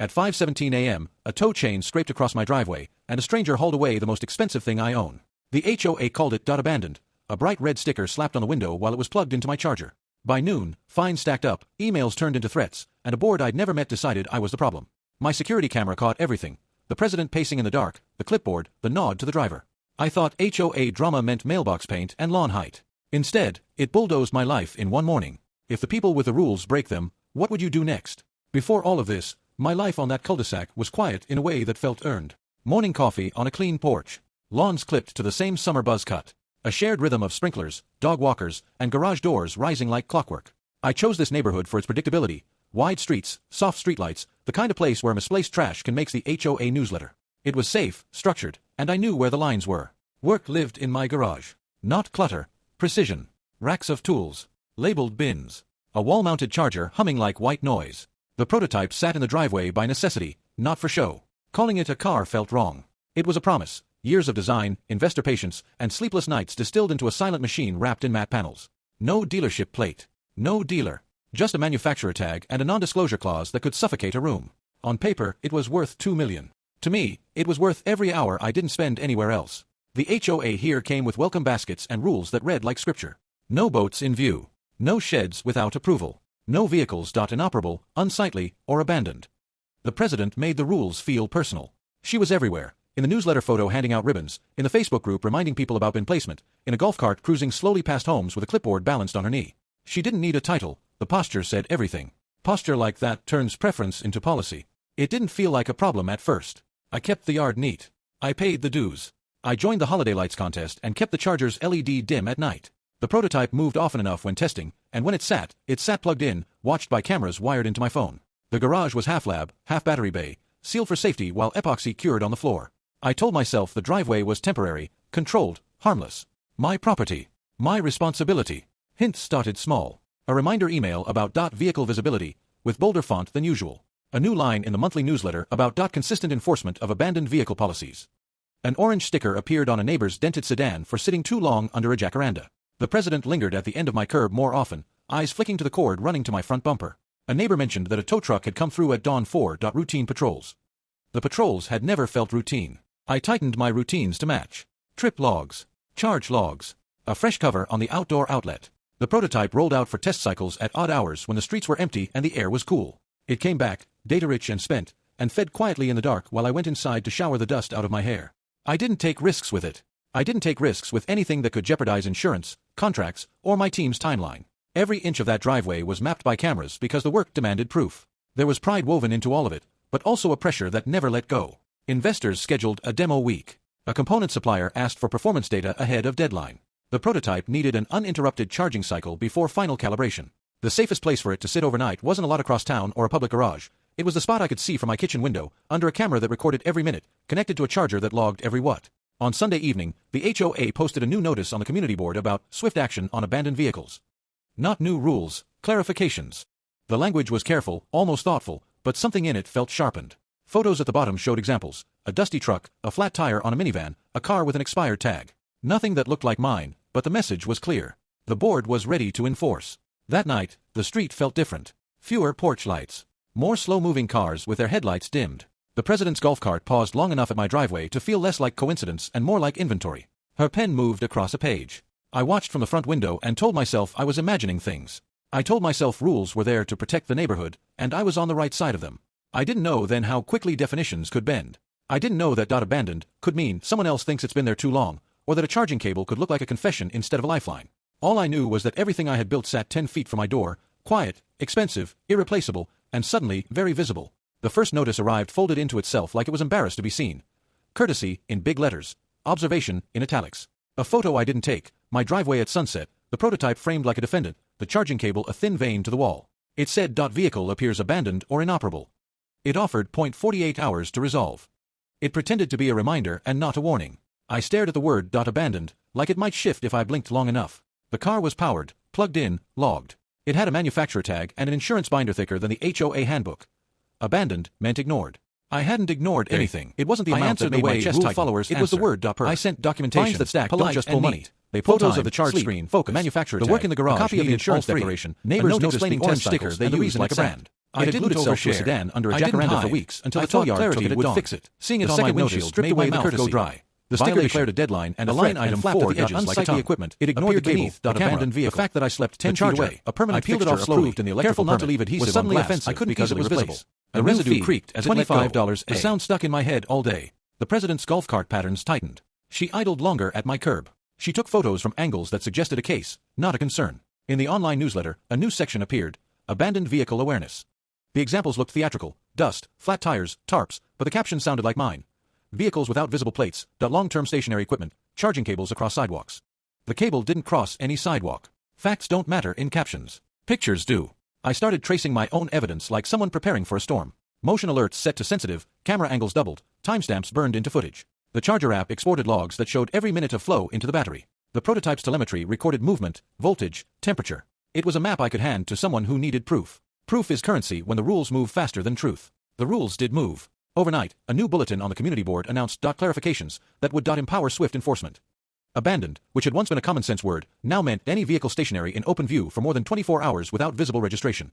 At 5:17 a.m., a tow chain scraped across my driveway, and a stranger hauled away the most expensive thing I own. The HOA called it "abandoned," a bright red sticker slapped on the window while it was plugged into my charger. By noon, fines stacked up, emails turned into threats, and a board I'd never met decided I was the problem. My security camera caught everything: the president pacing in the dark, the clipboard, the nod to the driver. I thought HOA drama meant mailbox paint and lawn height. Instead, it bulldozed my life in one morning. If the people with the rules break them, what would you do next? Before all of this, my life on that cul-de-sac was quiet in a way that felt earned. Morning coffee on a clean porch. Lawns clipped to the same summer buzz cut. A shared rhythm of sprinklers, dog walkers, and garage doors rising like clockwork. I chose this neighborhood for its predictability. Wide streets, soft streetlights, the kind of place where misplaced trash can make the HOA newsletter. It was safe, structured, and I knew where the lines were. Work lived in my garage. Not clutter, precision. Racks of tools. Labeled bins. A wall-mounted charger humming like white noise. The prototype sat in the driveway by necessity, not for show. Calling it a car felt wrong. It was a promise. Years of design, investor patience, and sleepless nights distilled into a silent machine wrapped in matte panels. No dealership plate. No dealer. Just a manufacturer tag and a non-disclosure clause that could suffocate a room. On paper, it was worth $2 million. To me, it was worth every hour I didn't spend anywhere else. The HOA here came with welcome baskets and rules that read like scripture. No boats in view. No sheds without approval. No vehicles inoperable, unsightly, or abandoned. The president made the rules feel personal. She was everywhere. In the newsletter photo handing out ribbons, in the Facebook group reminding people about bin placement, in a golf cart cruising slowly past homes with a clipboard balanced on her knee. She didn't need a title. The posture said everything. Posture like that turns preference into policy. It didn't feel like a problem at first. I kept the yard neat. I paid the dues. I joined the holiday lights contest and kept the charger's LED dim at night. The prototype moved often enough when testing, and when it sat plugged in, watched by cameras wired into my phone. The garage was half lab, half battery bay, sealed for safety while epoxy cured on the floor. I told myself the driveway was temporary, controlled, harmless. My property. My responsibility. Hint started small. A reminder email about vehicle visibility, with bolder font than usual. A new line in the monthly newsletter about consistent enforcement of abandoned vehicle policies. An orange sticker appeared on a neighbor's dented sedan for sitting too long under a jacaranda. The president lingered at the end of my curb more often, eyes flicking to the cord running to my front bumper. A neighbor mentioned that a tow truck had come through at dawn for routine patrols. The patrols had never felt routine. I tightened my routines to match. Trip logs. Charge logs. A fresh cover on the outdoor outlet. The prototype rolled out for test cycles at odd hours when the streets were empty and the air was cool. It came back, data-rich and spent, and fed quietly in the dark while I went inside to shower the dust out of my hair. I didn't take risks with it. I didn't take risks with anything that could jeopardize insurance, contracts, or my team's timeline. Every inch of that driveway was mapped by cameras because the work demanded proof. There was pride woven into all of it, but also a pressure that never let go. Investors scheduled a demo week. A component supplier asked for performance data ahead of deadline. The prototype needed an uninterrupted charging cycle before final calibration. The safest place for it to sit overnight wasn't a lot across town or a public garage. It was the spot I could see from my kitchen window, under a camera that recorded every minute, connected to a charger that logged every watt. On Sunday evening, the HOA posted a new notice on the community board about swift action on abandoned vehicles. Not new rules, clarifications. The language was careful, almost thoughtful, but something in it felt sharpened. Photos at the bottom showed examples: a dusty truck, a flat tire on a minivan, a car with an expired tag. Nothing that looked like mine, but the message was clear. The board was ready to enforce. That night, the street felt different. Fewer porch lights. More slow-moving cars with their headlights dimmed. The president's golf cart paused long enough at my driveway to feel less like coincidence and more like inventory. Her pen moved across a page. I watched from the front window and told myself I was imagining things. I told myself rules were there to protect the neighborhood, and I was on the right side of them. I didn't know then how quickly definitions could bend. I didn't know that abandoned could mean someone else thinks it's been there too long, or that a charging cable could look like a confession instead of a lifeline. All I knew was that everything I had built sat 10 feet from my door, quiet, expensive, irreplaceable, and suddenly very visible. The first notice arrived folded into itself like it was embarrassed to be seen. Courtesy, in big letters. Observation, in italics. A photo I didn't take, my driveway at sunset, the prototype framed like a defendant, the charging cable a thin vein to the wall. It said "Vehicle appears abandoned or inoperable." It offered 0.48 hours to resolve. It pretended to be a reminder and not a warning. I stared at the word "abandoned," like it might shift if I blinked long enough. The car was powered, plugged in, logged. It had a manufacturer tag and an insurance binder thicker than the HOA handbook. Abandoned meant ignored. I hadn't ignored anything. It wasn't the amount that made my chest tighten. Followers it was the word "per." I sent documentation that stacked, don't just pull money. They photos of the charge screen, focus, manufacturer the work in the garage, a copy of the insurance declaration, neighbors noticed the orange sticker they used like a brand. It had glued itself to a sedan under a jacaranda for weeks until the tow yard took it would fix it. Seeing it on my windshield stripped away the courtesy. Go dry. The sticker declared a deadline and a line item flapped at the edges like a tongue. Equipment. It ignored the cable, the abandoned vehicle. The fact that I slept 10 feet away, a permanent fixture approved in the electrical permit, not to leave adhesive was suddenly offensive. I couldn't because it was visible. The residue creaked as it let go. $25. The sound stuck in my head all day. The president's golf cart patterns tightened. She idled longer at my curb. She took photos from angles that suggested a case, not a concern. In the online newsletter, a new section appeared, Abandoned Vehicle Awareness. The examples looked theatrical, dust, flat tires, tarps, but the caption sounded like mine. Vehicles without visible plates, long-term stationary equipment, charging cables across sidewalks. The cable didn't cross any sidewalk. Facts don't matter in captions. Pictures do. I started tracing my own evidence like someone preparing for a storm. Motion alerts set to sensitive, camera angles doubled, timestamps burned into footage. The Charger app exported logs that showed every minute of flow into the battery. The prototype's telemetry recorded movement, voltage, temperature. It was a map I could hand to someone who needed proof. Proof is currency when the rules move faster than truth. The rules did move. Overnight, a new bulletin on the community board announced clarifications that would empower swift enforcement. Abandoned, which had once been a common-sense word, now meant any vehicle stationary in open view for more than 24 hours without visible registration.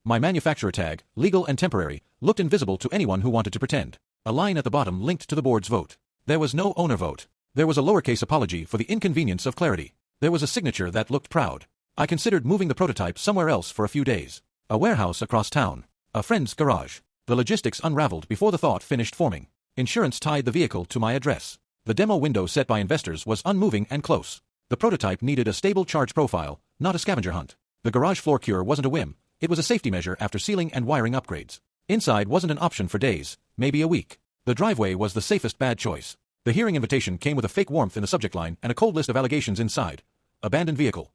My manufacturer tag, legal and temporary, looked invisible to anyone who wanted to pretend. A line at the bottom linked to the board's vote. There was no owner vote. There was a lowercase apology for the inconvenience of clarity. There was a signature that looked proud. I considered moving the prototype somewhere else for a few days. A warehouse across town. A friend's garage. The logistics unraveled before the thought finished forming. Insurance tied the vehicle to my address. The demo window set by investors was unmoving and close. The prototype needed a stable charge profile, not a scavenger hunt. The garage floor cure wasn't a whim. It was a safety measure after sealing and wiring upgrades. Inside wasn't an option for days, maybe a week. The driveway was the safest bad choice. The hearing invitation came with a fake warmth in the subject line and a cold list of allegations inside. Abandoned vehicle.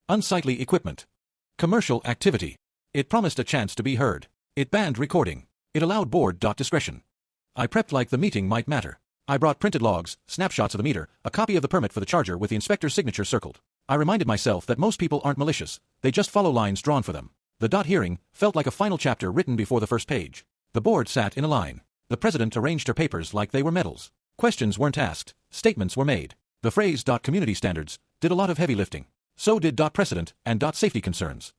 Unsightly equipment. Commercial activity. It promised a chance to be heard. It banned recording. It allowed board discretion. I prepped like the meeting might matter. I brought printed logs, snapshots of the meter, a copy of the permit for the Charger with the inspector's signature circled. I reminded myself that most people aren't malicious, they just follow lines drawn for them. The hearing felt like a final chapter written before the first page. The board sat in a line. The president arranged her papers like they were medals. Questions weren't asked, statements were made. The phrase community standards did a lot of heavy lifting. So did precedent and safety concerns.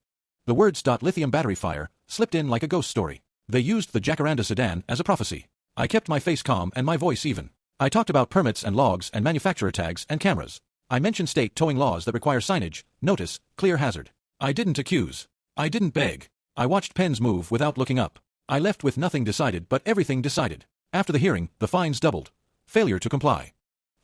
The words lithium battery fire slipped in like a ghost story. They used the Jacaranda sedan as a prophecy. I kept my face calm and my voice even. I talked about permits and logs and manufacturer tags and cameras. I mentioned state towing laws that require signage, notice, clear hazard. I didn't accuse. I didn't beg. I watched pens move without looking up. I left with nothing decided but everything decided. After the hearing, the fines doubled. Failure to comply.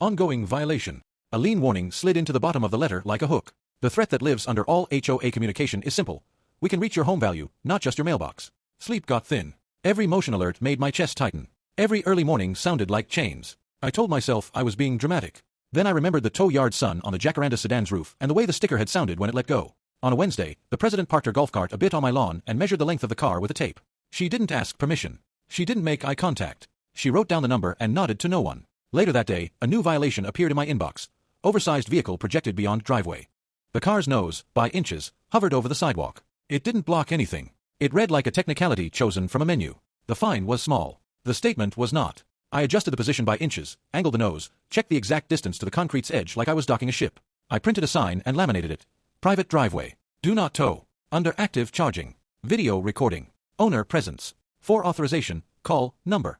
Ongoing violation. A lien warning slid into the bottom of the letter like a hook. The threat that lives under all HOA communication is simple. We can reach your home value, not just your mailbox. Sleep got thin. Every motion alert made my chest tighten. Every early morning sounded like chains. I told myself I was being dramatic. Then I remembered the tow yard sun on the Jacaranda sedan's roof and the way the sticker had sounded when it let go. On a Wednesday, the president parked her golf cart a bit on my lawn and measured the length of the car with a tape. She didn't ask permission. She didn't make eye contact. She wrote down the number and nodded to no one. Later that day, a new violation appeared in my inbox. Oversized vehicle projected beyond driveway. The car's nose, by inches, hovered over the sidewalk. It didn't block anything. It read like a technicality chosen from a menu. The fine was small. The statement was not. I adjusted the position by inches, angled the nose, checked the exact distance to the concrete's edge like I was docking a ship. I printed a sign and laminated it. Private driveway. Do not tow. Under active charging. Video recording. Owner presence. For authorization, call number.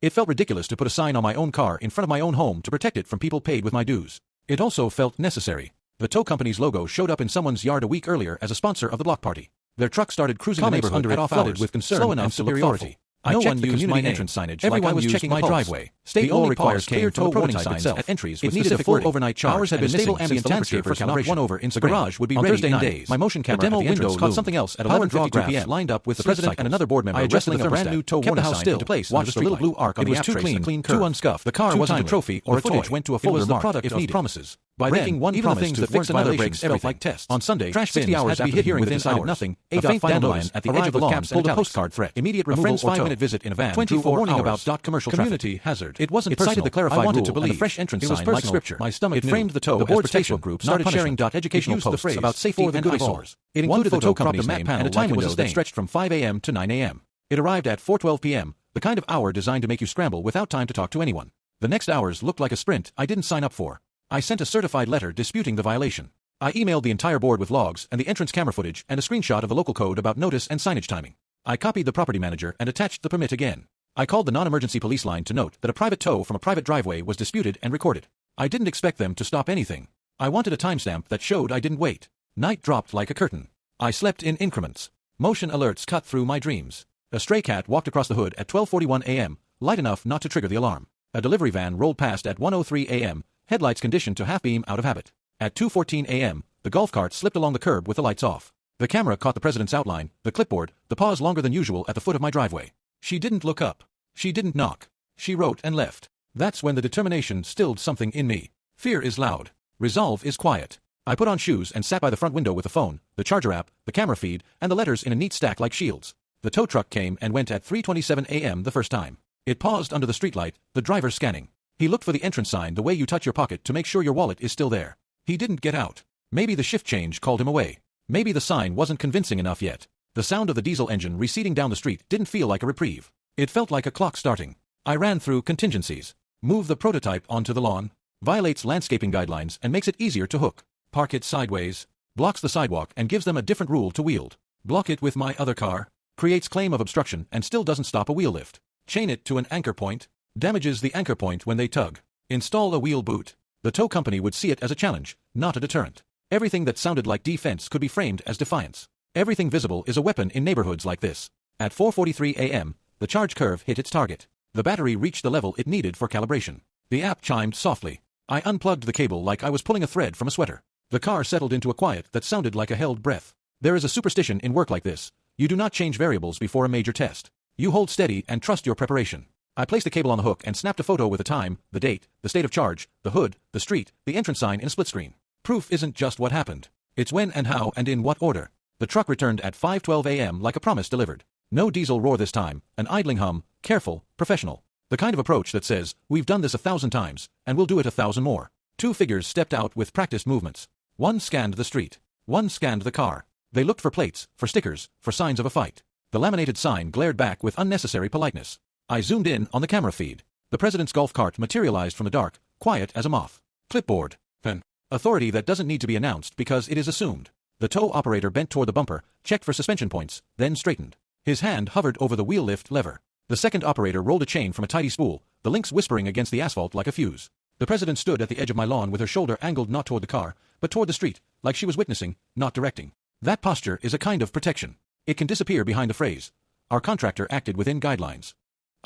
It felt ridiculous to put a sign on my own car in front of my own home to protect it from people paid with my dues. It also felt necessary. The tow company's logo showed up in someone's yard a week earlier as a sponsor of the block party. Their truck started cruising the neighborhood under it off hours with concern slow enough and superiority. No one used my entrance signage. Everyone was checking my driveway. State law requires clear tow warning signs at entries. It needed a full overnight charge. Ours had been stable ambient landscaper for calibration. One over in the garage would be ready Thursday night. My motion camera at the entrance caught something else at 11:52 p.m. lined up with the president and another board member wrestling a brand new tow warning sign into place. Watched the little blue arc on the app trace, a clean curve, too unscuffed. The car wasn't a trophy or a toy. Went to a full mark if needed. Promises. By breaking one promise to fix another breaks felt like tests. On Sunday, trash 60 hours after the hearing within hours. Nothing. A faint dandelion at the edge of the lawn pulled a postcard threat. Immediate removal or tow. A friend's 5-minute visit in a van. 24 warning about commercial community hazard. It wasn't personal. It cited the clarified rule and a fresh entrance sign like scripture. My stomach knew. It framed the tow. The board's Facebook group started sharing educational posts about safety and eyesores. It included the tow company's name and a time window that stretched from 5 a.m. to 9 a.m. It arrived at 4:12 p.m., the kind of hour designed to make you scramble without time to talk to anyone. The next hours looked like a sprint I didn't sign up for. I sent a certified letter disputing the violation. I emailed the entire board with logs and the entrance camera footage and a screenshot of the local code about notice and signage timing. I copied the property manager and attached the permit again. I called the non-emergency police line to note that a private tow from a private driveway was disputed and recorded. I didn't expect them to stop anything. I wanted a timestamp that showed I didn't wait. Night dropped like a curtain. I slept in increments. Motion alerts cut through my dreams. A stray cat walked across the hood at 12:41 a.m., light enough not to trigger the alarm. A delivery van rolled past at 1:03 a.m., headlights conditioned to half-beam out of habit. At 2:14 a.m., the golf cart slipped along the curb with the lights off. The camera caught the president's outline, the clipboard, the pause longer than usual at the foot of my driveway. She didn't look up. She didn't knock. She wrote and left. That's when the determination stilled something in me. Fear is loud. Resolve is quiet. I put on shoes and sat by the front window with the phone, the charger app, the camera feed, and the letters in a neat stack like shields. The tow truck came and went at 3:27 a.m. the first time. It paused under the streetlight, the driver scanning. He looked for the entrance sign the way you touch your pocket to make sure your wallet is still there. He didn't get out. Maybe the shift change called him away. Maybe the sign wasn't convincing enough yet. The sound of the diesel engine receding down the street didn't feel like a reprieve. It felt like a clock starting. I ran through contingencies. Move the prototype onto the lawn. Violates landscaping guidelines and makes it easier to hook. Park it sideways. Blocks the sidewalk and gives them a different rule to wield. Block it with my other car. Creates claim of obstruction and still doesn't stop a wheel lift. Chain it to an anchor point. Damages the anchor point when they tug. Install a wheel boot. The tow company would see it as a challenge, not a deterrent. Everything that sounded like defense could be framed as defiance. Everything visible is a weapon in neighborhoods like this. At 4:43 a.m., the charge curve hit its target. The battery reached the level it needed for calibration. The app chimed softly. I unplugged the cable like I was pulling a thread from a sweater. The car settled into a quiet that sounded like a held breath. There is a superstition in work like this. You do not change variables before a major test. You hold steady and trust your preparation. I placed the cable on the hook and snapped a photo with the time, the date, the state of charge, the hood, the street, the entrance sign in a split screen. Proof isn't just what happened. It's when and how and in what order. The truck returned at 5:12 a.m. like a promise delivered. No diesel roar this time, an idling hum, careful, professional. The kind of approach that says, we've done this 1,000 times, and we'll do it 1,000 more. Two figures stepped out with practiced movements. One scanned the street. One scanned the car. They looked for plates, for stickers, for signs of a fight. The laminated sign glared back with unnecessary politeness. I zoomed in on the camera feed. The president's golf cart materialized from the dark, quiet as a moth. Clipboard. Pen. Authority that doesn't need to be announced because it is assumed. The tow operator bent toward the bumper, checked for suspension points, then straightened. His hand hovered over the wheel lift lever. The second operator rolled a chain from a tidy spool, the links whispering against the asphalt like a fuse. The president stood at the edge of my lawn with her shoulder angled not toward the car, but toward the street, like she was witnessing, not directing. That posture is a kind of protection. It can disappear behind the phrase, "Our contractor acted within guidelines."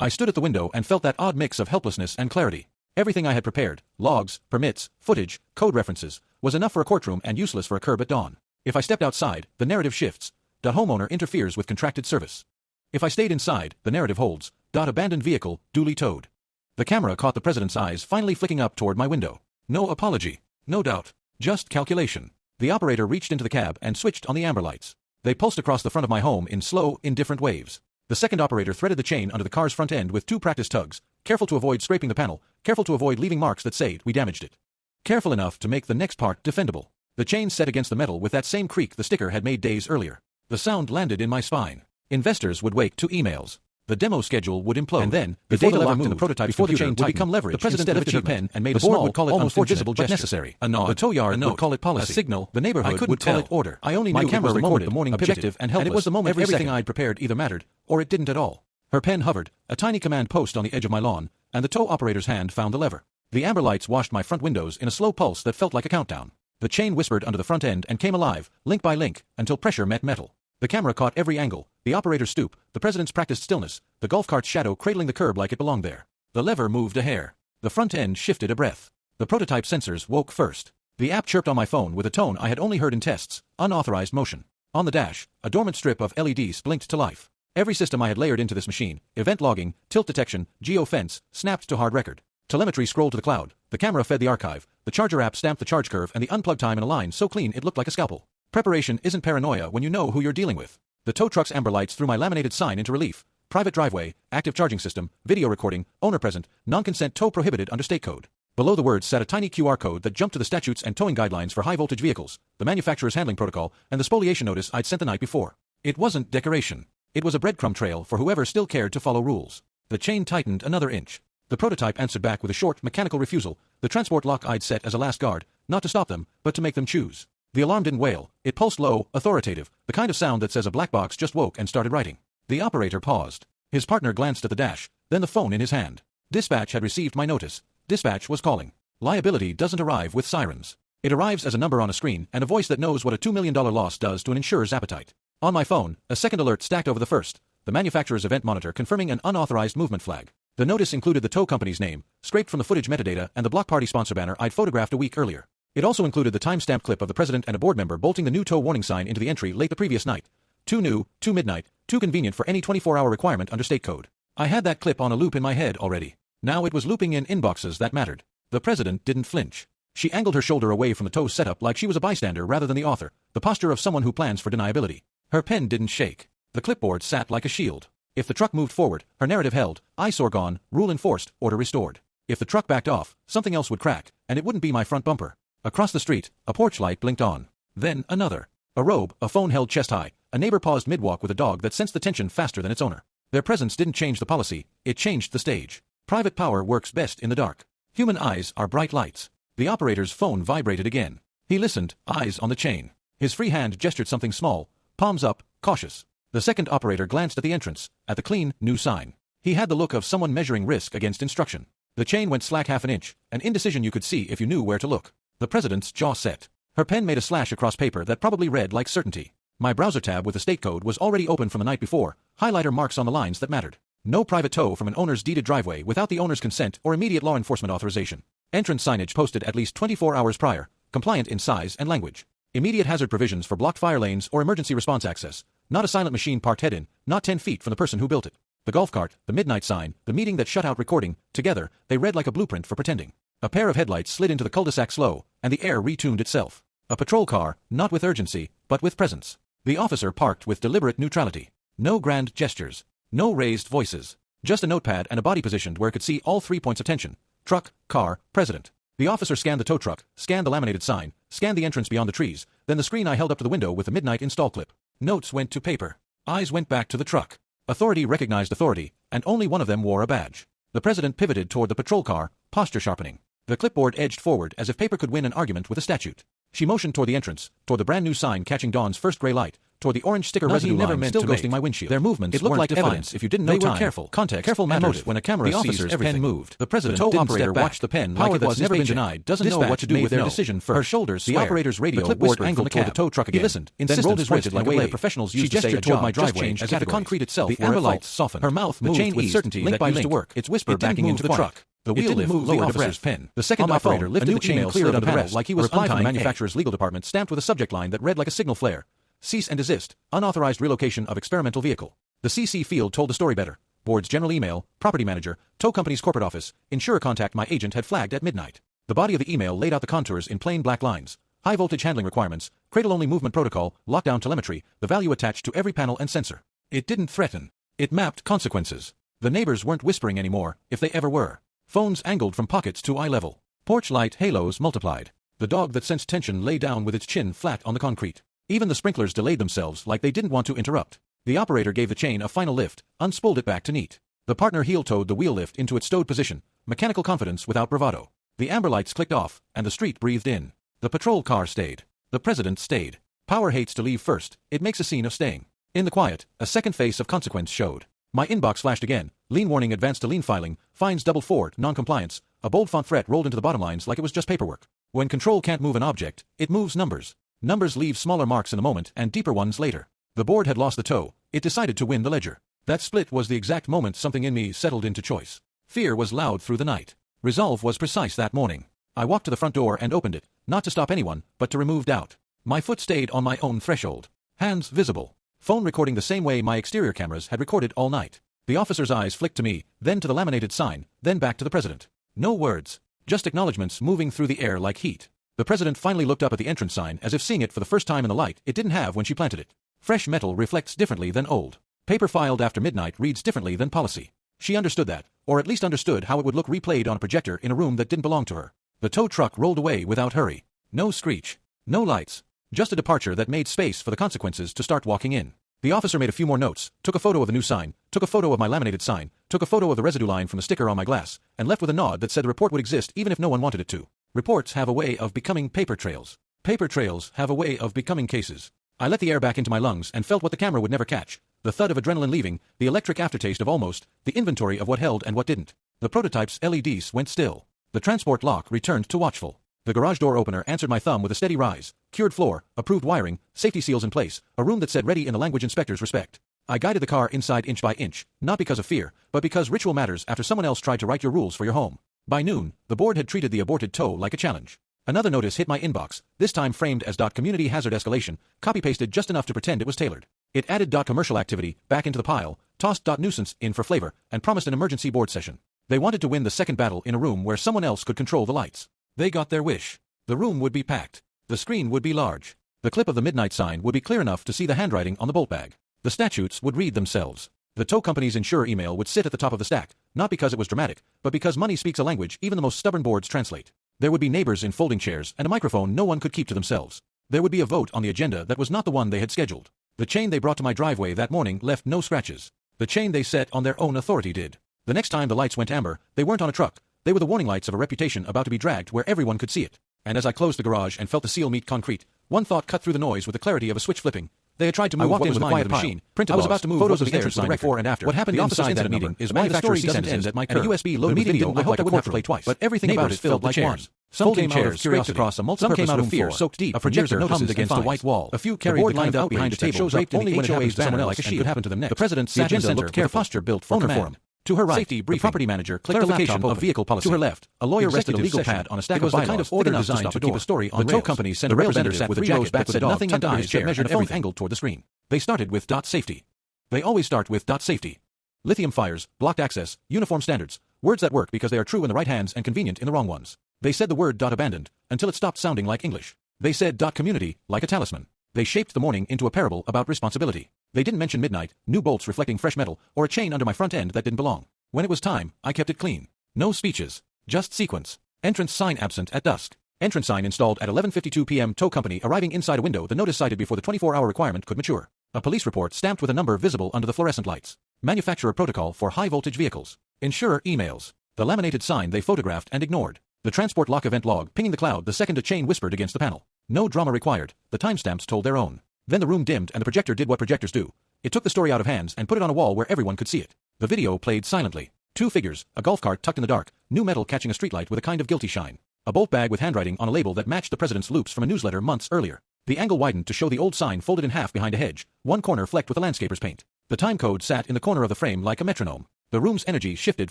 I stood at the window and felt that odd mix of helplessness and clarity. Everything I had prepared, logs, permits, footage, code references, was enough for a courtroom and useless for a curb at dawn. If I stepped outside, the narrative shifts. The homeowner interferes with contracted service. If I stayed inside, the narrative holds. Abandoned vehicle, duly towed. The camera caught the president's eyes finally flicking up toward my window. No apology. No doubt. Just calculation. The operator reached into the cab and switched on the amber lights. They pulsed across the front of my home in slow, indifferent waves. The second operator threaded the chain under the car's front end with two practice tugs, careful to avoid scraping the panel, careful to avoid leaving marks that said we damaged it. Careful enough to make the next part defendable. The chain set against the metal with that same creak the sticker had made days earlier. The sound landed in my spine. Investors would wake to emails. The demo schedule would implode, and then, the data locked in the prototype before the chain would become leverage. The president lifted her pen and made a small, would call it almost invisible gesture. Necessary. A nod. The tow yard would call it policy. A signal. The neighborhood would call it order. I only knew my camera recorded the morning objective and helpless, and it was the moment everything I'd prepared either mattered, or it didn't at all. Her pen hovered, a tiny command post on the edge of my lawn, and the tow operator's hand found the lever. The amber lights washed my front windows in a slow pulse that felt like a countdown. The chain whispered under the front end and came alive, link by link, until pressure met metal. The camera caught every angle, the operator's stoop, the president's practiced stillness, the golf cart's shadow cradling the curb like it belonged there. The lever moved a hair. The front end shifted a breath. The prototype sensors woke first. The app chirped on my phone with a tone I had only heard in tests, unauthorized motion. On the dash, a dormant strip of LEDs blinked to life. Every system I had layered into this machine, event logging, tilt detection, geo-fence, snapped to hard record. Telemetry scrolled to the cloud, the camera fed the archive, the charger app stamped the charge curve and the unplug time in a line so clean it looked like a scalpel. Preparation isn't paranoia when you know who you're dealing with. The tow truck's amber lights threw my laminated sign into relief. Private driveway, active charging system, video recording, owner present, non-consent tow prohibited under state code. Below the words sat a tiny QR code that jumped to the statutes and towing guidelines for high-voltage vehicles, the manufacturer's handling protocol, and the spoliation notice I'd sent the night before. It wasn't decoration. It was a breadcrumb trail for whoever still cared to follow rules. The chain tightened another inch. The prototype answered back with a short, mechanical refusal, the transport lock I'd set as a last guard, not to stop them, but to make them choose. The alarm didn't wail. It pulsed low, authoritative, the kind of sound that says a black box just woke and started writing. The operator paused. His partner glanced at the dash, then the phone in his hand. Dispatch had received my notice. Dispatch was calling. Liability doesn't arrive with sirens. It arrives as a number on a screen and a voice that knows what a $2 million loss does to an insurer's appetite. On my phone, a second alert stacked over the first, the manufacturer's event monitor confirming an unauthorized movement flag. The notice included the tow company's name, scraped from the footage metadata and the block party sponsor banner I'd photographed a week earlier. It also included the timestamp clip of the president and a board member bolting the new tow warning sign into the entry late the previous night. Too new, too midnight, too convenient for any 24-hour requirement under state code. I had that clip on a loop in my head already. Now it was looping in inboxes that mattered. The president didn't flinch. She angled her shoulder away from the tow setup like she was a bystander rather than the author, the posture of someone who plans for deniability. Her pen didn't shake. The clipboard sat like a shield. If the truck moved forward, her narrative held, eyesore gone, rule enforced, order restored. If the truck backed off, something else would crack, and it wouldn't be my front bumper. Across the street, a porch light blinked on. Then another. A robe, a phone held chest high. A neighbor paused mid-walk with a dog that sensed the tension faster than its owner. Their presence didn't change the policy, it changed the stage. Private power works best in the dark. Human eyes are bright lights. The operator's phone vibrated again. He listened, eyes on the chain. His free hand gestured something small, palms up, cautious. The second operator glanced at the entrance, at the clean, new sign. He had the look of someone measuring risk against instruction. The chain went slack half an inch, an indecision you could see if you knew where to look. The president's jaw set. Her pen made a slash across paper that probably read like certainty. My browser tab with the state code was already open from the night before, highlighter marks on the lines that mattered. No private tow from an owner's deeded driveway without the owner's consent or immediate law enforcement authorization. Entrance signage posted at least 24 hours prior, compliant in size and language. Immediate hazard provisions for blocked fire lanes or emergency response access. Not a silent machine parked head-in, not 10 feet from the person who built it. The golf cart, the midnight sign, the meeting that shut out recording, together, they read like a blueprint for pretending. A pair of headlights slid into the cul-de-sac slow, and the air retuned itself. A patrol car, not with urgency, but with presence. The officer parked with deliberate neutrality. No grand gestures. No raised voices. Just a notepad and a body positioned where it could see all 3 points of tension. Truck, car, president. The officer scanned the tow truck, scanned the laminated sign, scanned the entrance beyond the trees, then the screen I held up to the window with the midnight install clip. Notes went to paper. Eyes went back to the truck. Authority recognized authority, and only one of them wore a badge. The president pivoted toward the patrol car, posture sharpening. The clipboard edged forward as if paper could win an argument with a statute. She motioned toward the entrance, toward the brand new sign catching dawn's first gray light, toward the orange sticker residue line still ghosting my windshield. Their movements looked like evidence if you didn't know time. Careful, context, careful matters when a camera sees officer's pen moved. The president the tow operator watched the pen power like it was never been denied, doesn't know what to do with their decision first. Her shoulders the operator's radio the clipboard angled toward the tow truck again. He listened, then rolled his wrist like a way professionals used to say toward my driveway as if the concrete itself the amber lights softened. Her mouth moved with certainty that used to work. Its whisper backing into the truck. The wheel lift lowered the officer's pen. The second operator lifted the chain clear of the panel like he was replying to the manufacturer's legal department stamped with a subject line that read like a signal flare. Cease and desist. Unauthorized relocation of experimental vehicle. The CC field told the story better. Board's general email, property manager, tow company's corporate office, insurer contact my agent had flagged at midnight. The body of the email laid out the contours in plain black lines. High voltage handling requirements, cradle-only movement protocol, lockdown telemetry, the value attached to every panel and sensor. It didn't threaten. It mapped consequences. The neighbors weren't whispering anymore, if they ever were. Phones angled from pockets to eye level. Porch light halos multiplied. The dog that sensed tension lay down with its chin flat on the concrete. Even the sprinklers delayed themselves like they didn't want to interrupt. The operator gave the chain a final lift, unspooled it back to neat. The partner heel-toed the wheel lift into its stowed position, mechanical confidence without bravado. The amber lights clicked off, and the street breathed in. The patrol car stayed. The president stayed. Power hates to leave first, it makes a scene of staying. In the quiet, a second face of consequence showed. My inbox flashed again, lien warning advanced to lien filing, fines doubled for non-compliance, a bold font threat rolled into the bottom lines like it was just paperwork. When control can't move an object, it moves numbers. Numbers leave smaller marks in the moment and deeper ones later. The board had lost the tow, it decided to win the ledger. That split was the exact moment something in me settled into choice. Fear was loud through the night. Resolve was precise that morning. I walked to the front door and opened it, not to stop anyone, but to remove doubt. My foot stayed on my own threshold. Hands visible. Phone recording the same way my exterior cameras had recorded all night. The officer's eyes flicked to me, then to the laminated sign, then back to the president. No words. Just acknowledgments moving through the air like heat. The president finally looked up at the entrance sign as if seeing it for the first time in the light it didn't have when she planted it. Fresh metal reflects differently than old. Paper filed after midnight reads differently than policy. She understood that, or at least understood how it would look replayed on a projector in a room that didn't belong to her. The tow truck rolled away without hurry. No screech. No lights. Just a departure that made space for the consequences to start walking in. The officer made a few more notes, took a photo of the new sign, took a photo of my laminated sign, took a photo of the residue line from the sticker on my glass, and left with a nod that said the report would exist even if no one wanted it to. Reports have a way of becoming paper trails. Paper trails have a way of becoming cases. I let the air back into my lungs and felt what the camera would never catch. The thud of adrenaline leaving, the electric aftertaste of almost, the inventory of what held and what didn't. The prototype's LEDs went still. The transport lock returned to watchful. The garage door opener answered my thumb with a steady rise. Cured floor, approved wiring, safety seals in place, a room that said ready in the language inspectors respect. I guided the car inside inch by inch, not because of fear, but because ritual matters after someone else tried to write your rules for your home. By noon, the board had treated the aborted tow like a challenge. Another notice hit my inbox, this time framed as .community hazard escalation, copy-pasted just enough to pretend it was tailored. It added .commercial activity back into the pile, tossed .nuisance in for flavor, and promised an emergency board session. They wanted to win the second battle in a room where someone else could control the lights. They got their wish. The room would be packed. The screen would be large. The clip of the midnight sign would be clear enough to see the handwriting on the bolt bag. The statutes would read themselves. The tow company's insurer email would sit at the top of the stack, not because it was dramatic, but because money speaks a language even the most stubborn boards translate. There would be neighbors in folding chairs and a microphone no one could keep to themselves. There would be a vote on the agenda that was not the one they had scheduled. The chain they brought to my driveway that morning left no scratches. The chain they set on their own authority did. The next time the lights went amber, they weren't on a truck. They were the warning lights of a reputation about to be dragged where everyone could see it. And as I closed the garage and felt the seal meet concrete, one thought cut through the noise with the clarity of a switch flipping. They had tried to move what was mine with the machine. Printed logs, photos of the entrance before and after. What happened inside that meeting is why the story doesn't end at my curb. A USB loaded video I hoped I wouldn't have to play twice, but everything about it felt like one. Some came out of curiosity across a multi-purpose room floor, soaked deep. A projector hummed against a white wall. A few carried the lined out behind a table shows up only when it happens to someone else and could happen to them next. The president sat in the center with a posture built for command. To her right, the property manager clicked the laptop of vehicle policy. To her left, a lawyer rested a legal pad on a stack of bylaws. It was the kind of order designed to keep a story on the tow company sent a representative with a jacket that said nothing and eyes that measured everything angled toward the screen. They started with .safety. They always start with .safety. Lithium fires, blocked access, uniform standards, words that work because they are true in the right hands and convenient in the wrong ones. They said the word .abandoned until it stopped sounding like English. They said .community like a talisman. They shaped the morning into a parable about responsibility. They didn't mention midnight, new bolts reflecting fresh metal, or a chain under my front end that didn't belong. When it was time, I kept it clean. No speeches. Just sequence. Entrance sign absent at dusk. Entrance sign installed at 11:52 p.m. Tow company arriving inside a window the notice cited before the 24-hour requirement could mature. A police report stamped with a number visible under the fluorescent lights. Manufacturer protocol for high-voltage vehicles. Insurer emails. The laminated sign they photographed and ignored. The transport lock event log pinging the cloud the second a chain whispered against the panel. No drama required. The timestamps told their own. Then the room dimmed and the projector did what projectors do. It took the story out of hands and put it on a wall where everyone could see it. The video played silently. Two figures, a golf cart tucked in the dark, new metal catching a streetlight with a kind of guilty shine. A bolt bag with handwriting on a label that matched the president's loops from a newsletter months earlier. The angle widened to show the old sign folded in half behind a hedge, one corner flecked with a landscaper's paint. The time code sat in the corner of the frame like a metronome. The room's energy shifted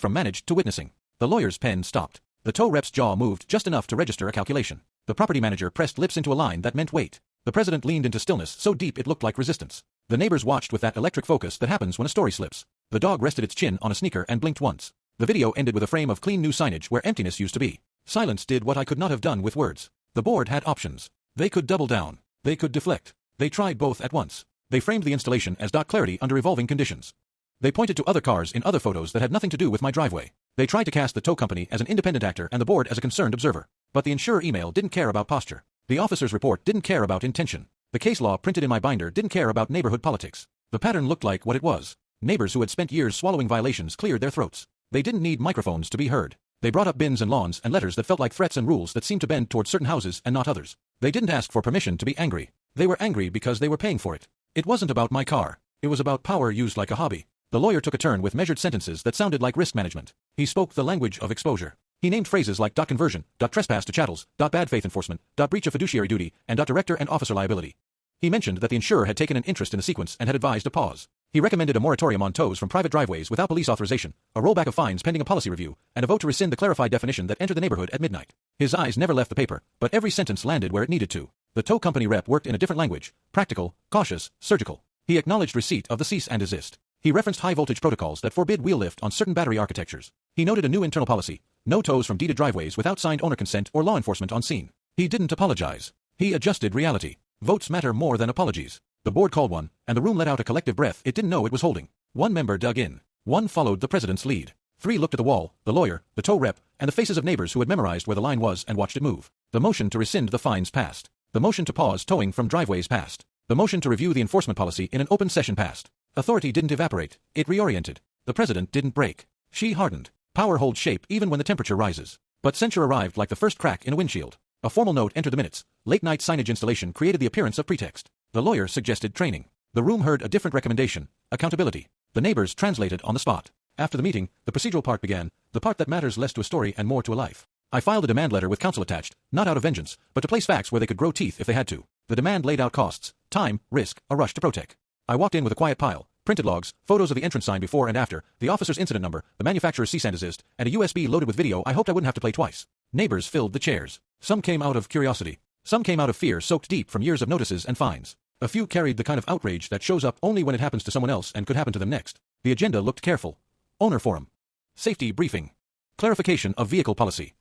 from managed to witnessing. The lawyer's pen stopped. The tow rep's jaw moved just enough to register a calculation. The property manager pressed lips into a line that meant wait. The president leaned into stillness so deep it looked like resistance. The neighbors watched with that electric focus that happens when a story slips. The dog rested its chin on a sneaker and blinked once. The video ended with a frame of clean new signage where emptiness used to be. Silence did what I could not have done with words. The board had options. They could double down. They could deflect. They tried both at once. They framed the installation as clarity under evolving conditions. They pointed to other cars in other photos that had nothing to do with my driveway. They tried to cast the tow company as an independent actor and the board as a concerned observer. But the insurer email didn't care about posture. The officer's report didn't care about intention. The case law printed in my binder didn't care about neighborhood politics. The pattern looked like what it was. Neighbors who had spent years swallowing violations cleared their throats. They didn't need microphones to be heard. They brought up bins and lawns and letters that felt like threats and rules that seemed to bend toward certain houses and not others. They didn't ask for permission to be angry. They were angry because they were paying for it. It wasn't about my car. It was about power used like a hobby. The lawyer took a turn with measured sentences that sounded like risk management. He spoke the language of exposure. He named phrases like .conversion, .trespass to chattels, .bad faith enforcement, .breach of fiduciary duty, and .director and officer liability. He mentioned that the insurer had taken an interest in the sequence and had advised a pause. He recommended a moratorium on tows from private driveways without police authorization, a rollback of fines pending a policy review, and a vote to rescind the clarified definition that entered the neighborhood at midnight. His eyes never left the paper, but every sentence landed where it needed to. The tow company rep worked in a different language, practical, cautious, surgical. He acknowledged receipt of the cease and desist. He referenced high-voltage protocols that forbid wheel lift on certain battery architectures. He noted a new internal policy, no tows from deeded driveways without signed owner consent or law enforcement on scene. He didn't apologize. He adjusted reality. Votes matter more than apologies. The board called one, and the room let out a collective breath it didn't know it was holding. One member dug in. One followed the president's lead. Three looked at the wall, the lawyer, the tow rep, and the faces of neighbors who had memorized where the line was and watched it move. The motion to rescind the fines passed. The motion to pause towing from driveways passed. The motion to review the enforcement policy in an open session passed. Authority didn't evaporate. It reoriented. The president didn't break. She hardened. Power holds shape even when the temperature rises. But censure arrived like the first crack in a windshield. A formal note entered the minutes. Late-night signage installation created the appearance of pretext. The lawyer suggested training. The room heard a different recommendation: accountability. The neighbors translated on the spot. After the meeting, the procedural part began, the part that matters less to a story and more to a life. I filed a demand letter with counsel attached, not out of vengeance, but to place facts where they could grow teeth if they had to. The demand laid out costs, time, risk, a rush to protect. I walked in with a quiet pile, printed logs, photos of the entrance sign before and after, the officer's incident number, the manufacturer's cease and desist, and a USB loaded with video I hoped I wouldn't have to play twice. Neighbors filled the chairs. Some came out of curiosity. Some came out of fear soaked deep from years of notices and fines. A few carried the kind of outrage that shows up only when it happens to someone else and could happen to them next. The agenda looked careful. Owner forum. Safety briefing. Clarification of vehicle policy.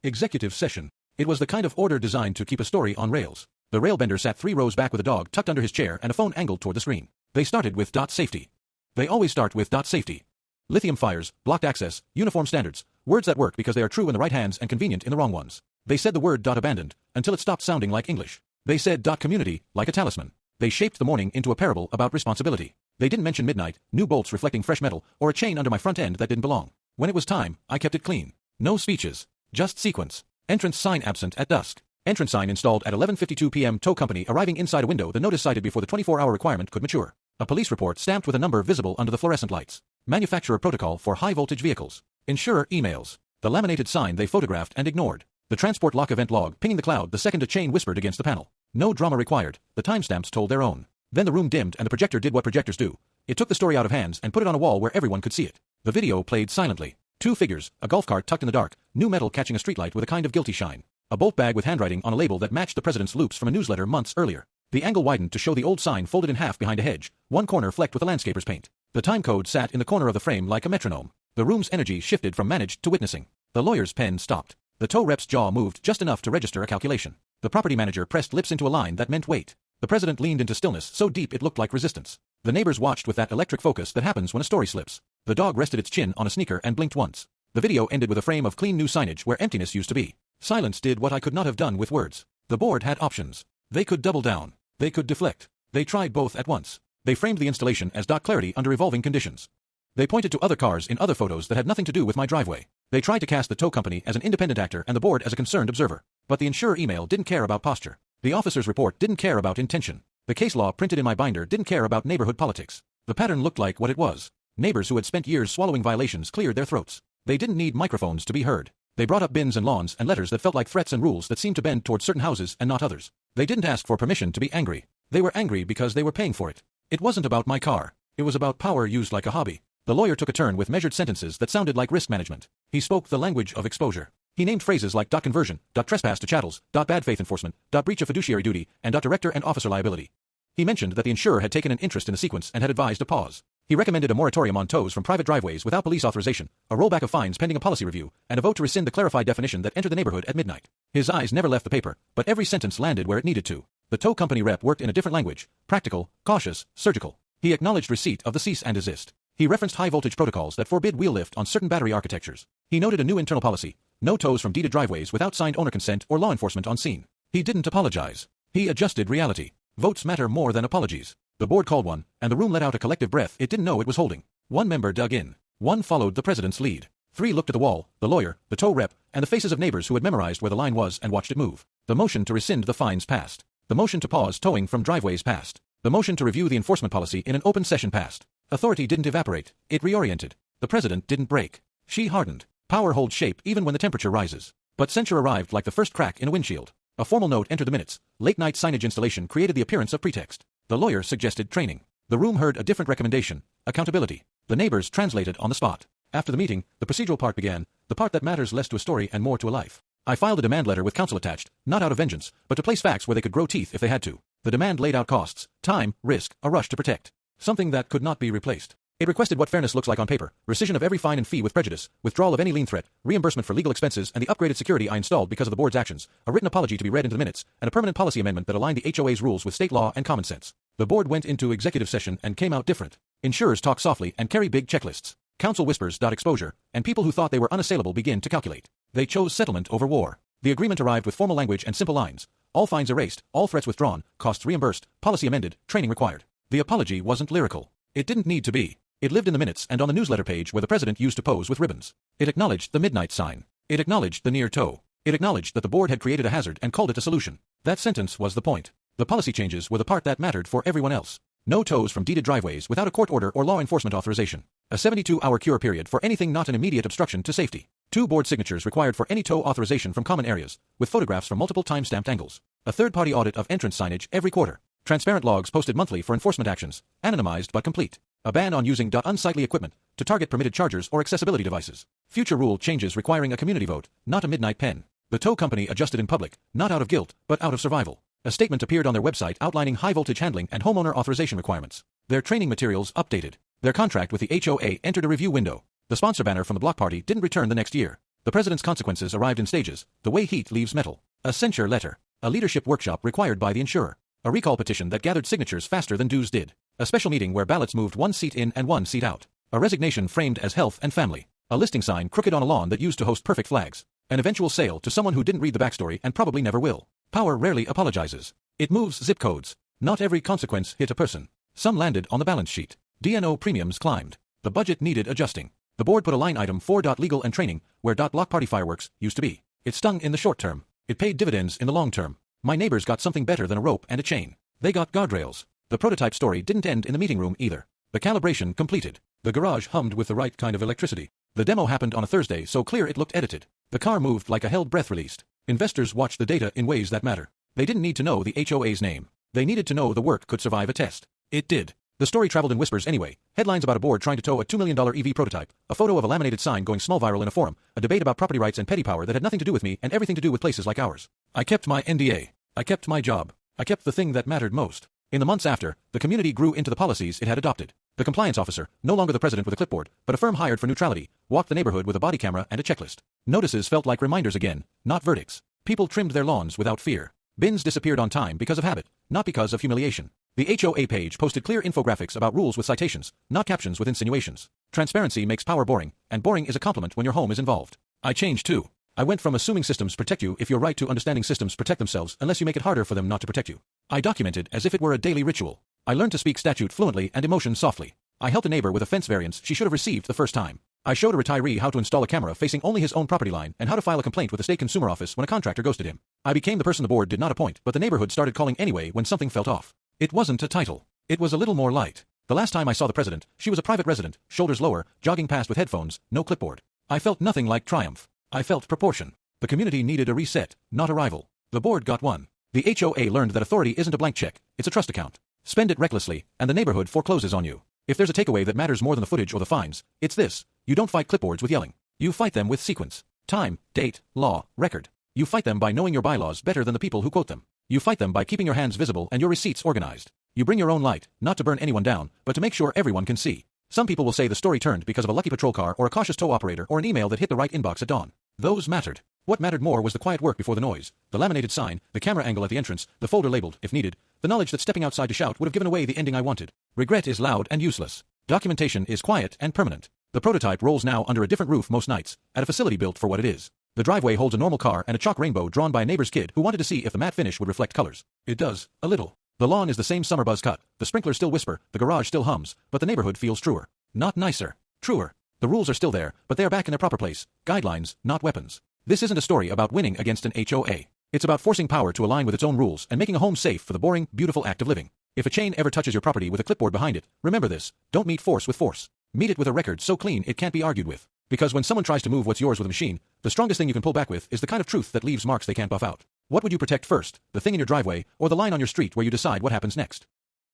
Executive session. It was the kind of order designed to keep a story on rails. The railbender sat 3 rows back with a dog tucked under his chair and a phone angled toward the screen. They started with .safety. They always start with .safety. Lithium fires, blocked access, uniform standards, words that work because they are true in the right hands and convenient in the wrong ones. They said the word .abandoned until it stopped sounding like English. They said .community like a talisman. They shaped the morning into a parable about responsibility. They didn't mention midnight, new bolts reflecting fresh metal, or a chain under my front end that didn't belong. When it was time, I kept it clean. No speeches. Just sequence. Entrance sign absent at dusk. Entrance sign installed at 11:52 p.m. Tow company arriving inside a window the notice cited before the 24-hour requirement could mature. A police report stamped with a number visible under the fluorescent lights. Manufacturer protocol for high-voltage vehicles. Insurer emails. The laminated sign they photographed and ignored. The transport lock event log pinging the cloud the second a chain whispered against the panel. No drama required. The timestamps told their own. Then the room dimmed and the projector did what projectors do. It took the story out of hands and put it on a wall where everyone could see it. The video played silently. 2 figures, a golf cart tucked in the dark, new metal catching a streetlight with a kind of guilty shine. A bolt bag with handwriting on a label that matched the president's loops from a newsletter months earlier. The angle widened to show the old sign folded in half behind a hedge, one corner flecked with a landscaper's paint. The time code sat in the corner of the frame like a metronome. The room's energy shifted from managed to witnessing. The lawyer's pen stopped. The tow rep's jaw moved just enough to register a calculation. The property manager pressed lips into a line that meant wait. The president leaned into stillness so deep it looked like resistance. The neighbors watched with that electric focus that happens when a story slips. The dog rested its chin on a sneaker and blinked once. The video ended with a frame of clean new signage where emptiness used to be. Silence did what I could not have done with words. The board had options. They could double down. They could deflect. They tried both at once. They framed the installation as clarity under evolving conditions. They pointed to other cars in other photos that had nothing to do with my driveway. They tried to cast the tow company as an independent actor and the board as a concerned observer. But the insurer email didn't care about posture. The officer's report didn't care about intention. The case law printed in my binder didn't care about neighborhood politics. The pattern looked like what it was. Neighbors who had spent years swallowing violations cleared their throats. They didn't need microphones to be heard. They brought up bins and lawns and letters that felt like threats and rules that seemed to bend toward certain houses and not others. They didn't ask for permission to be angry. They were angry because they were paying for it. It wasn't about my car. It was about power used like a hobby. The lawyer took a turn with measured sentences that sounded like risk management. He spoke the language of exposure. He named phrases like .conversion, .trespass to chattels, .bad faith enforcement, .breach of fiduciary duty, and .director and officer liability. He mentioned that the insurer had taken an interest in the sequence and had advised a pause. He recommended a moratorium on tows from private driveways without police authorization, a rollback of fines pending a policy review, and a vote to rescind the clarified definition that entered the neighborhood at midnight. His eyes never left the paper, but every sentence landed where it needed to. The tow company rep worked in a different language: practical, cautious, surgical. He acknowledged receipt of the cease and desist. He referenced high-voltage protocols that forbid wheel lift on certain battery architectures. He noted a new internal policy: no tows from deeded driveways without signed owner consent or law enforcement on scene. He didn't apologize. He adjusted reality. Votes matter more than apologies. The board called one, and the room let out a collective breath it didn't know it was holding. One member dug in. One followed the president's lead. 3 looked at the wall, the lawyer, the tow rep, and the faces of neighbors who had memorized where the line was and watched it move. The motion to rescind the fines passed. The motion to pause towing from driveways passed. The motion to review the enforcement policy in an open session passed. Authority didn't evaporate. It reoriented. The president didn't break. She hardened. Power holds shape even when the temperature rises. But censure arrived like the first crack in a windshield. A formal note entered the minutes. Late-night signage installation created the appearance of pretext. The lawyer suggested training. The room heard a different recommendation: accountability. The neighbors translated on the spot. After the meeting, the procedural part began, the part that matters less to a story and more to a life. I filed a demand letter with counsel attached, not out of vengeance, but to place facts where they could grow teeth if they had to. The demand laid out costs, time, risk, a rush to protect. Something that could not be replaced. It requested what fairness looks like on paper: rescission of every fine and fee with prejudice, withdrawal of any lien threat, reimbursement for legal expenses and the upgraded security I installed because of the board's actions, a written apology to be read into the minutes, and a permanent policy amendment that aligned the HOA's rules with state law and common sense. The board went into executive session and came out different. Insurers talk softly and carry big checklists. Counsel whispers. Exposure, and people who thought they were unassailable begin to calculate. They chose settlement over war. The agreement arrived with formal language and simple lines: all fines erased, all threats withdrawn, costs reimbursed, policy amended, training required. The apology wasn't lyrical. It didn't need to be. It lived in the minutes and on the newsletter page where the president used to pose with ribbons. It acknowledged the midnight sign. It acknowledged the near tow. It acknowledged that the board had created a hazard and called it a solution. That sentence was the point. The policy changes were the part that mattered for everyone else. No tows from deeded driveways without a court order or law enforcement authorization. A 72-hour cure period for anything not an immediate obstruction to safety. 2 board signatures required for any tow authorization from common areas, with photographs from multiple time-stamped angles. A third-party audit of entrance signage every quarter. Transparent logs posted monthly for enforcement actions, anonymized but complete. A ban on using unsightly equipment to target permitted chargers or accessibility devices. Future rule changes requiring a community vote, not a midnight pen. The tow company adjusted in public, not out of guilt, but out of survival. A statement appeared on their website outlining high-voltage handling and homeowner authorization requirements. Their training materials updated. Their contract with the HOA entered a review window. The sponsor banner from the block party didn't return the next year. The president's consequences arrived in stages, the way heat leaves metal. A censure letter. A leadership workshop required by the insurer. A recall petition that gathered signatures faster than dues did. A special meeting where ballots moved 1 seat in and 1 seat out. A resignation framed as health and family. A listing sign crooked on a lawn that used to host perfect flags. An eventual sale to someone who didn't read the backstory and probably never will. Power rarely apologizes. It moves zip codes. Not every consequence hit a person. Some landed on the balance sheet. D&O premiums climbed. The budget needed adjusting. The board put a line item for legal and training, where block party fireworks used to be. It stung in the short term. It paid dividends in the long term. My neighbors got something better than a rope and a chain. They got guardrails. The prototype story didn't end in the meeting room either. The calibration completed. The garage hummed with the right kind of electricity. The demo happened on a Thursday so clear it looked edited. The car moved like a held breath released. Investors watched the data in ways that matter. They didn't need to know the HOA's name. They needed to know the work could survive a test. It did. The story traveled in whispers anyway. Headlines about a board trying to tow a $2 million EV prototype, a photo of a laminated sign going small viral in a forum, a debate about property rights and petty power that had nothing to do with me and everything to do with places like ours. I kept my NDA. I kept my job. I kept the thing that mattered most. In the months after, the community grew into the policies it had adopted. The compliance officer, no longer the president with a clipboard, but a firm hired for neutrality, walked the neighborhood with a body camera and a checklist. Notices felt like reminders again, not verdicts. People trimmed their lawns without fear. Bins disappeared on time because of habit, not because of humiliation. The HOA page posted clear infographics about rules with citations, not captions with insinuations. Transparency makes power boring, and boring is a compliment when your home is involved. I changed too. I went from assuming systems protect you if you're right to understanding systems protect themselves unless you make it harder for them not to protect you. I documented as if it were a daily ritual. I learned to speak statute fluently and emotion softly. I helped a neighbor with a fence variance she should have received the first time. I showed a retiree how to install a camera facing only his own property line and how to file a complaint with the state consumer office when a contractor ghosted him. I became the person the board did not appoint, but the neighborhood started calling anyway when something felt off. It wasn't a title. It was a little more light. The last time I saw the president, she was a private resident, shoulders lower, jogging past with headphones, no clipboard. I felt nothing like triumph. I felt proportion. The community needed a reset, not a rival. The board got one. The HOA learned that authority isn't a blank check, it's a trust account. Spend it recklessly, and the neighborhood forecloses on you. If there's a takeaway that matters more than the footage or the fines, it's this. You don't fight clipboards with yelling. You fight them with sequence. Time, date, law, record. You fight them by knowing your bylaws better than the people who quote them. You fight them by keeping your hands visible and your receipts organized. You bring your own light, not to burn anyone down, but to make sure everyone can see. Some people will say the story turned because of a lucky patrol car or a cautious tow operator or an email that hit the right inbox at dawn. Those mattered. What mattered more was the quiet work before the noise, the laminated sign, the camera angle at the entrance, the folder labeled, if needed, the knowledge that stepping outside to shout would have given away the ending I wanted. Regret is loud and useless. Documentation is quiet and permanent. The prototype rolls now under a different roof most nights, at a facility built for what it is. The driveway holds a normal car and a chalk rainbow drawn by a neighbor's kid who wanted to see if the matte finish would reflect colors. It does, a little. The lawn is the same summer buzz cut, the sprinklers still whisper, the garage still hums, but the neighborhood feels truer. Not nicer. Truer. The rules are still there, but they are back in their proper place. Guidelines, not weapons. This isn't a story about winning against an HOA. It's about forcing power to align with its own rules and making a home safe for the boring, beautiful act of living. If a chain ever touches your property with a clipboard behind it, remember this. Don't meet force with force. Meet it with a record so clean it can't be argued with. Because when someone tries to move what's yours with a machine, the strongest thing you can pull back with is the kind of truth that leaves marks they can't buff out. What would you protect first, the thing in your driveway, or the line on your street where you decide what happens next?